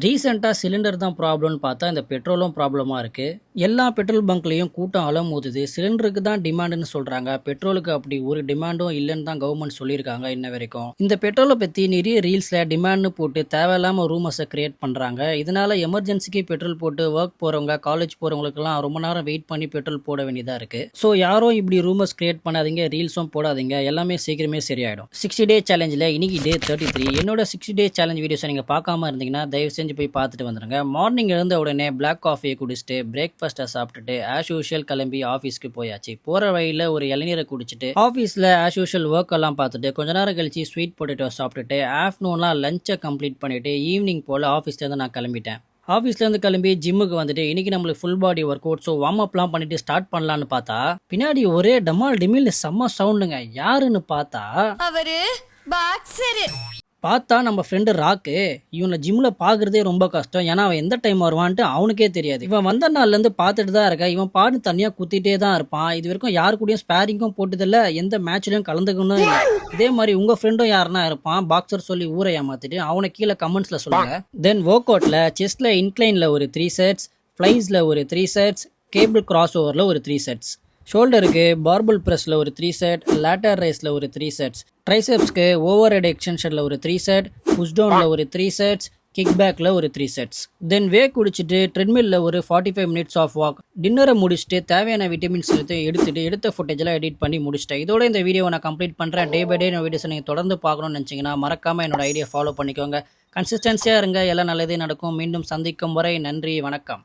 ரீசெண்டா சிலிண்டர் தான் ப்ராப்ளம்னு பார்த்தா, இந்த பெட்ரோலும் ப்ராப்ளமா இருக்கு. எல்லா பெட்ரோல் பங்க்லயும் கூட்டம் அலமோதுது. சிலிண்டருக்கு தான் டிமாண்டுன்னு சொல்றாங்க. பெட்ரோலுக்கு அப்படி ஒரு டிமாண்டும் இல்லன்னு தான் கவர்மெண்ட் சொல்லியிருக்காங்க இன்ன வரைக்கும். இந்த பெட்ரோல பத்தி நிறைய ரீல்ஸ்ல டிமாண்ட்னு போட்டு தேவையில்லாம ரூமர்ஸ கிரியேட் பண்றாங்க. இதனால எமர்ஜென்சிக்கு பெட்ரோல் போட்டு ஒர்க் போறவங்க, காலேஜ் போறவங்களுக்கெல்லாம் ரொம்ப நேரம் வெயிட் பண்ணி பெட்ரோல் போட வேண்டியதா இருக்கு. ஸோ யாரும் இப்படி ரூமர்ஸ் கிரியேட் பண்ணாதீங்க, ரீல்ஸும் போடாதீங்க. எல்லாமே சீக்கிரமே சரியாயிடும். 60 டே சேலஞ்சில் இன்னைக்கு டே 33. என்னோட 60 டே சேலஞ்ச் வீடியோஸை நீங்க பார்க்காம இருந்தீங்கன்னா தயவு செஞ்சு போய் பார்த்துட்டு வந்துருங்க. மார்னிங் எழுந்த உடனே பிளாக் காஃபியை குடிச்சிட்டு பிரேக்ஃபாஸ்ட்டை சாப்பிட்டுட்டு ஆஸ் யூஷுவல் கிளம்பி ஆஃபீஸ்க்கு போயாச்சு. போகிற வழியில் ஒரு இளநீரை குடிச்சிட்டு ஆஃபீஸில் ஆஸ் யூஷுவல் ஒர்க் எல்லாம் பார்த்துட்டு கொஞ்ச நேரம் கழிச்சு ஸ்வீட் பொட்டேட்டோ சாப்பிட்டுட்டு ஆஃப்டர்நூன்லாம் லஞ்சை கம்ப்ளீட் பண்ணிட்டு ஈவினிங் போல் ஆஃபீஸ்லேருந்து நான் கிளம்பிட்டேன். ஆஃபீஸ்லேருந்து கிளம்பி ஜிம்முக்கு வந்துட்டு இன்னைக்கு நம்மளுக்கு full body workout, so warm அப்லாம் பண்ணிட்டு ஸ்டார்ட் பண்ணலான்னு பார்த்தா பின்னாடி ஒரே டமால் டிமில் செம்ம சவுண்டுங்க. யாருன்னு பார்த்தா அவரு பாக்ஸரு. பார்த்தா நம்ம ஃப்ரெண்டு ராக்கு. இவனை ஜிம்ல பாக்குறதே ரொம்ப கஷ்டம். ஏன்னா அவன் எந்த டைம் வருவான்ட்டு அவனுக்கே தெரியாது. இவன் வந்த நாள்ல இருந்து பார்த்துட்டு தான் இருக்க. இவன் பாடு தனியா குத்திட்டே தான் இருப்பான். இது வரைக்கும் யாரு கூடயும் ஸ்பேரிங்கும் போட்டதில்ல, எந்த மேட்ச்லயும் கலந்துக்கணும் இல்லை. இதே மாதிரி உங்க ஃப்ரெண்டும் யாருன்னா இருப்பான் பாக்ஸர் சொல்லி ஊரை ஏமாத்திட்டு அவனை கீழே கமெண்ட்ஸ்ல சொல்லுங்க. தென் ஒர்க் அவுட்ல செஸ்ட்ல இன்க்ளைன்ல ஒரு 3 செட்ஸ், ஃபிளைஸ்ல ஒரு 3 செட்ஸ், கேபிள் கிராஸ் ஓவர்ல ஒரு 3 செட்ஸ், ஷோல்டருக்கு பார்பல் ப்ரெஸ்ல ஒரு 3 செட், லேட்டர் ரைஸ்ல ஒரு 3 செட்ஸ், ட்ரைசெப்ஸ்க்கு ஓவர் ஹெட் எக்ஸ்டென்ஷன்ல ஒரு 3 செட், புஷ் டவுன்ல ஒரு 3 செட்ஸ், கிக் பேக்ல ஒரு 3 செட்ஸ். தென் வே குடிச்சிட்டு ட்ரெட்மில்ல ஒரு 45 மினிட்ஸ் ஆஃப் வாக். டின்னரை முடிச்சுட்டு தேவையான விட்டமின்ஸ் எடுத்துட்டு எடுத்த ஃபுட்டேஜெல்லாம் எடிட் பண்ணி முடிச்சிட்டேன். இதோட இந்த வீடியோவை நான் கம்ப்ளீட் பண்ணுறேன். டே பை டே வீடியோஸை நீங்கள் தொடர்ந்து பார்க்கணும்னு நினச்சிங்கன்னா மறக்காமல் என்னோட ஐடியா ஃபாலோ பண்ணிக்கோங்க. கன்சிஸ்டன்சியாக இருங்க, எல்லாம் நல்லதே நடக்கும். மீண்டும் சந்திக்கும் வரை நன்றி, வணக்கம்.